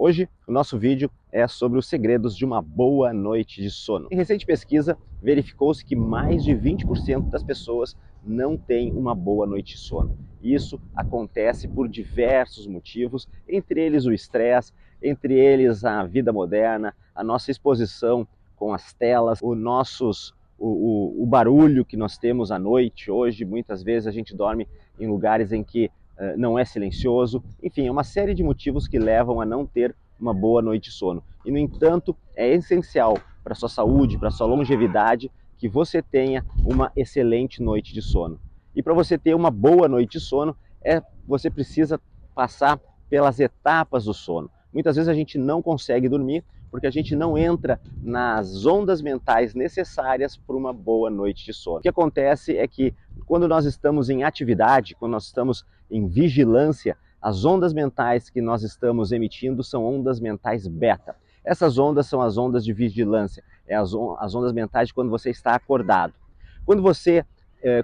Hoje, o nosso vídeo é sobre os segredos de uma boa noite de sono. Em recente pesquisa, verificou-se que mais de 20% das pessoas não têm uma boa noite de sono. Isso acontece por diversos motivos, entre eles o estresse, entre eles a vida moderna, a nossa exposição com as telas, o barulho que nós temos à noite. Hoje, muitas vezes, a gente dorme em lugares em que não é silencioso. Enfim, é uma série de motivos que levam a não ter uma boa noite de sono. E, no entanto, é essencial para a sua saúde, para a sua longevidade, que você tenha uma excelente noite de sono. E para você ter uma boa noite de sono, você precisa passar pelas etapas do sono. Muitas vezes a gente não consegue dormir porque a gente não entra nas ondas mentais necessárias para uma boa noite de sono. O que acontece é que quando nós estamos em atividade, quando nós estamos em vigilância, as ondas mentais que nós estamos emitindo são ondas mentais beta. Essas ondas são as ondas de vigilância, as ondas mentais de quando você está acordado. Quando você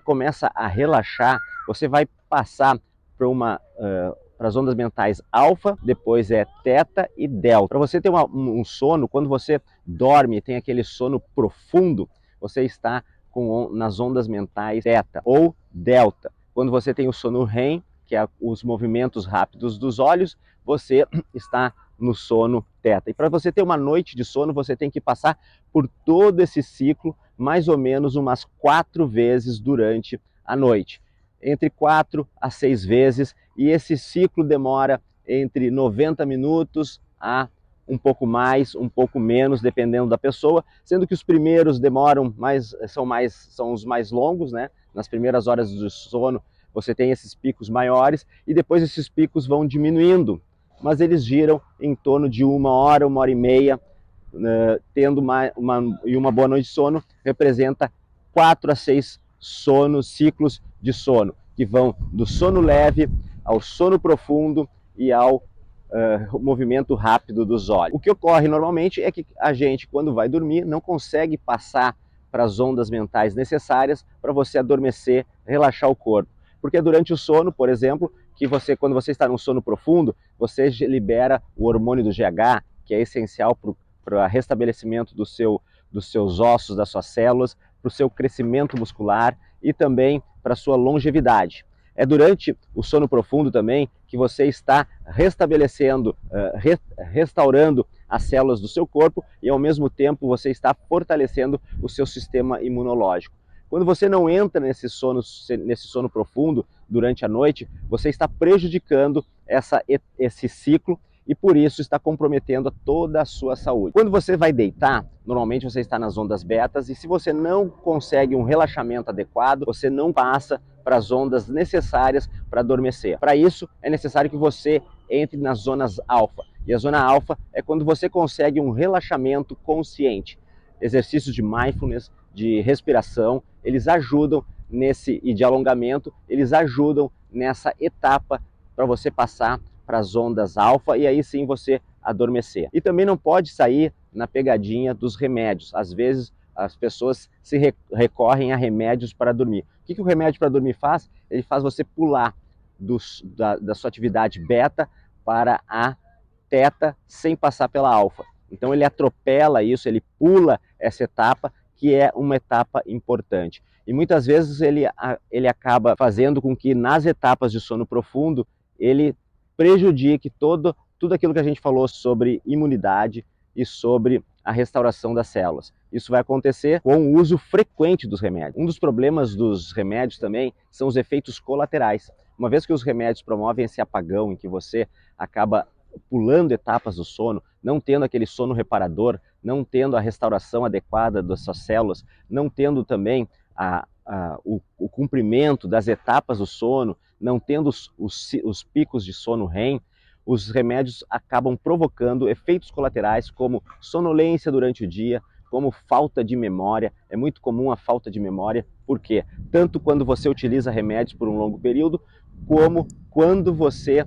começa a relaxar, você vai passar para as ondas mentais alfa, depois é teta e delta. Para você ter um sono, quando você dorme e tem aquele sono profundo, você está nas ondas mentais teta ou delta. Quando você tem o sono REM, que é os movimentos rápidos dos olhos, você está no sono teta. E para você ter uma noite de sono, você tem que passar por todo esse ciclo mais ou menos umas 4 vezes durante a noite. Entre 4 a 6 vezes, e esse ciclo demora entre 90 minutos a um pouco mais, um pouco menos, dependendo da pessoa, sendo que os primeiros demoram são os mais longos, né? Nas primeiras horas do sono você tem esses picos maiores e depois esses picos vão diminuindo, mas eles giram em torno de 1 hora, 1 hora e meia, tendo uma boa noite de sono representa 4 a 6 ciclos de sono, que vão do sono leve ao sono profundo e ao movimento rápido dos olhos. O que ocorre normalmente é que a gente, quando vai dormir, não consegue passar para as ondas mentais necessárias para você adormecer, relaxar o corpo. Porque durante o sono, por exemplo, quando você está num sono profundo, você libera o hormônio do GH, que é essencial para o restabelecimento dos seus ossos, das suas células, para o seu crescimento muscular e também para a sua longevidade. É durante o sono profundo também que você está restabelecendo, restaurando as células do seu corpo e ao mesmo tempo você está fortalecendo o seu sistema imunológico. Quando você não entra nesse sono profundo durante a noite, você está prejudicando esse ciclo e por isso está comprometendo toda a sua saúde. Quando você vai deitar, normalmente você está nas ondas betas e se você não consegue um relaxamento adequado, você não passa para as ondas necessárias para adormecer. Para isso, é necessário que você entre nas zonas alfa. E a zona alfa é quando você consegue um relaxamento consciente. Exercícios de mindfulness, de respiração, eles ajudam e de alongamento, eles ajudam nessa etapa para você passar para as ondas alfa e aí sim você adormecer. E também não pode sair na pegadinha dos remédios. Às vezes as pessoas recorrem a remédios para dormir. O que o remédio para dormir faz? Ele faz você pular da sua atividade beta para a teta sem passar pela alfa. Então ele atropela isso, ele pula essa etapa, que é uma etapa importante. E muitas vezes ele acaba fazendo com que nas etapas de sono profundo ele prejudique tudo aquilo que a gente falou sobre imunidade e sobre a restauração das células. Isso vai acontecer com o uso frequente dos remédios. Um dos problemas dos remédios também são os efeitos colaterais. Uma vez que os remédios promovem esse apagão em que você acaba pulando etapas do sono, não tendo aquele sono reparador, não tendo a restauração adequada das suas células, não tendo também o cumprimento das etapas do sono, não tendo os picos de sono REM, os remédios acabam provocando efeitos colaterais como sonolência durante o dia, como falta de memória. É muito comum a falta de memória, por quê? Tanto quando você utiliza remédios por um longo período, como quando você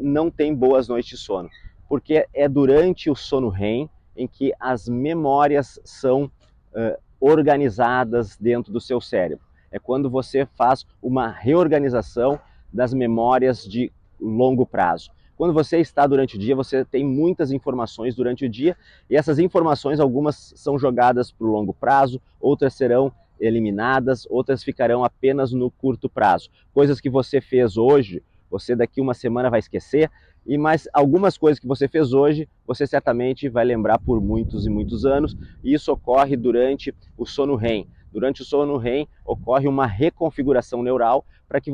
não tem boas noites de sono. Porque é durante o sono REM em que as memórias são organizadas dentro do seu cérebro. É quando você faz uma reorganização das memórias de longo prazo. Quando você está durante o dia, você tem muitas informações durante o dia, e essas informações, algumas são jogadas para o longo prazo, outras serão eliminadas, outras ficarão apenas no curto prazo. Coisas que você fez hoje, você daqui uma semana vai esquecer, e mais algumas coisas que você fez hoje, você certamente vai lembrar por muitos e muitos anos, e isso ocorre durante o sono REM. Durante o sono REM ocorre uma reconfiguração neural para que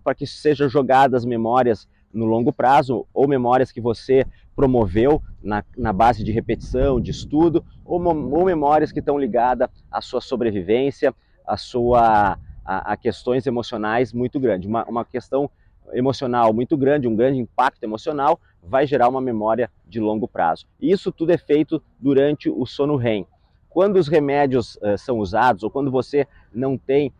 para que sejam jogadas memórias no longo prazo, ou memórias que você promoveu na base de repetição, de estudo, ou memórias que estão ligadas à sua sobrevivência, a questões emocionais muito grandes. Uma questão emocional muito grande, um grande impacto emocional, vai gerar uma memória de longo prazo. E isso tudo é feito durante o sono REM. Quando os remédios são usados, ou quando você não tem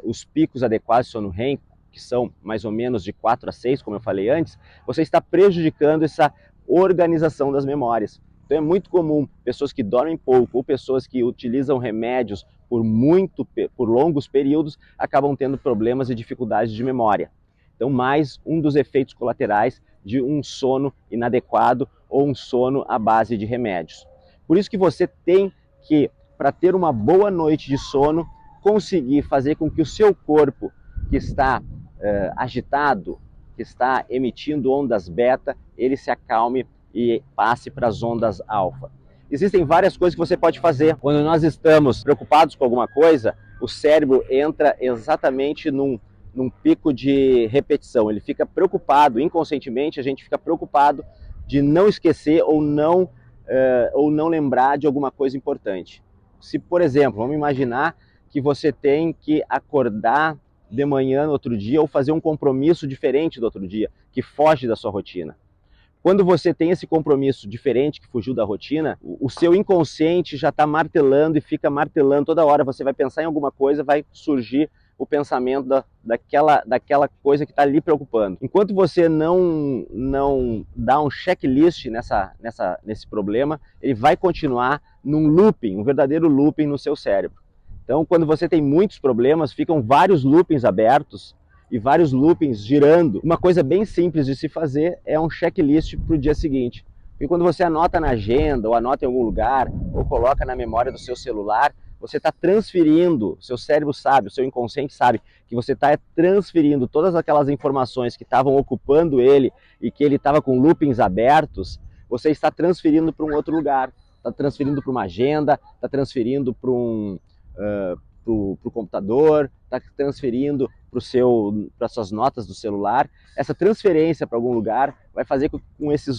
os picos adequados de sono REM, que são mais ou menos de 4 a 6, como eu falei antes, você está prejudicando essa organização das memórias. Então é muito comum pessoas que dormem pouco ou pessoas que utilizam remédios por longos períodos acabam tendo problemas e dificuldades de memória. Então, mais um dos efeitos colaterais de um sono inadequado ou um sono à base de remédios. Por isso que você tem que, para ter uma boa noite de sono, conseguir fazer com que o seu corpo, que está agitado, que está emitindo ondas beta, ele se acalme e passe para as ondas alfa. Existem várias coisas que você pode fazer. Quando nós estamos preocupados com alguma coisa, o cérebro entra exatamente num pico de repetição. Ele fica preocupado, inconscientemente a gente fica preocupado de não esquecer ou não lembrar de alguma coisa importante. Se, por exemplo, vamos imaginar que você tem que acordar de manhã no outro dia ou fazer um compromisso diferente do outro dia, que foge da sua rotina. Quando você tem esse compromisso diferente, que fugiu da rotina, o seu inconsciente já está martelando e fica martelando toda hora. Você vai pensar em alguma coisa, vai surgir o pensamento daquela coisa que está lhe preocupando. Enquanto você não dá um checklist nesse problema, ele vai continuar num looping, um verdadeiro looping no seu cérebro. Então, quando você tem muitos problemas, ficam vários loopings abertos e vários loopings girando. Uma coisa bem simples de se fazer é um checklist para o dia seguinte. E quando você anota na agenda, ou anota em algum lugar, ou coloca na memória do seu celular, você está transferindo, seu cérebro sabe, o seu inconsciente sabe, que você está transferindo todas aquelas informações que estavam ocupando ele e que ele estava com loopings abertos, você está transferindo para um outro lugar. Está transferindo para uma agenda, está transferindo para o computador, está transferindo para suas notas do celular. Essa transferência para algum lugar vai fazer com que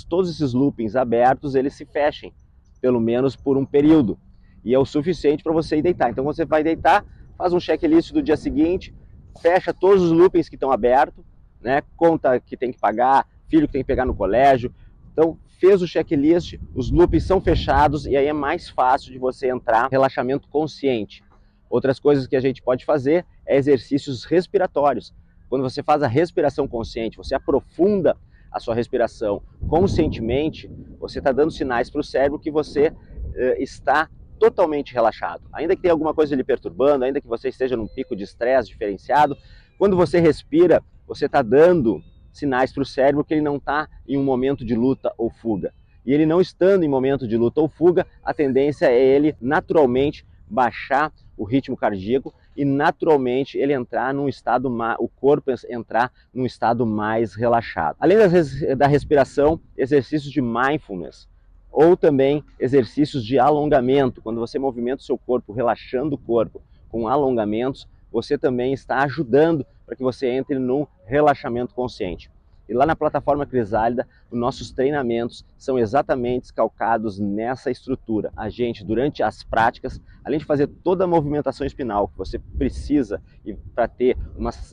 todos esses loopings abertos eles se fechem, pelo menos por um período. E é o suficiente para você ir deitar. Então você vai deitar, faz um checklist do dia seguinte, fecha todos os loopings que estão abertos, né? Conta que tem que pagar, filho que tem que pegar no colégio. Então fez o checklist, os loopings são fechados e aí é mais fácil de você entrar em relaxamento consciente. Outras coisas que a gente pode fazer é exercícios respiratórios. Quando você faz a respiração consciente, você aprofunda a sua respiração conscientemente, você está dando sinais para o cérebro que você está totalmente relaxado. Ainda que tenha alguma coisa lhe perturbando, ainda que você esteja num pico de estresse diferenciado, quando você respira, você está dando sinais para o cérebro que ele não está em um momento de luta ou fuga. E ele não estando em momento de luta ou fuga, a tendência é ele naturalmente baixar o ritmo cardíaco e naturalmente ele entrar num estado, o corpo entrar num estado mais relaxado. Além da respiração, exercícios de mindfulness ou também exercícios de alongamento. Quando você movimenta o seu corpo, relaxando o corpo com alongamentos, você também está ajudando para que você entre num relaxamento consciente. E lá na plataforma Crisálida, os nossos treinamentos são exatamente calcados nessa estrutura. A gente, durante as práticas, além de fazer toda a movimentação espinal que você precisa para ter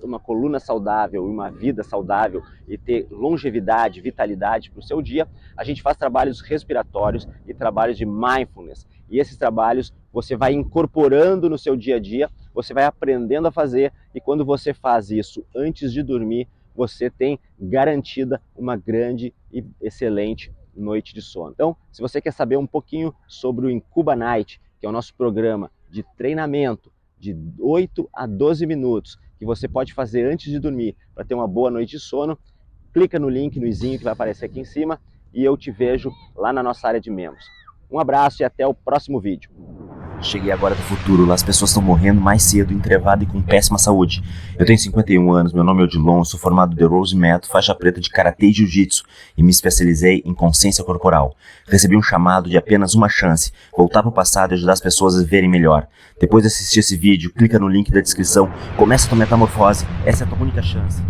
uma coluna saudável e uma vida saudável e ter longevidade, vitalidade para o seu dia, a gente faz trabalhos respiratórios e trabalhos de mindfulness. E esses trabalhos você vai incorporando no seu dia a dia, você vai aprendendo a fazer e quando você faz isso antes de dormir, você tem garantida uma grande e excelente noite de sono. Então, se você quer saber um pouquinho sobre o Incuba Night, que é o nosso programa de treinamento de 8 a 12 minutos, que você pode fazer antes de dormir para ter uma boa noite de sono, clica no link, no izinho que vai aparecer aqui em cima e eu te vejo lá na nossa área de membros. Um abraço e até o próximo vídeo. Cheguei agora do futuro, lá as pessoas estão morrendo mais cedo, entrevado e com péssima saúde. Eu tenho 51 anos, meu nome é Odilon, sou formado de Rose Método, faixa preta de Karatê e Jiu-Jitsu e me especializei em consciência corporal. Recebi um chamado de apenas uma chance, voltar para o passado e ajudar as pessoas a viverem melhor. Depois de assistir esse vídeo, clica no link da descrição, começa a tua metamorfose, essa é a tua única chance.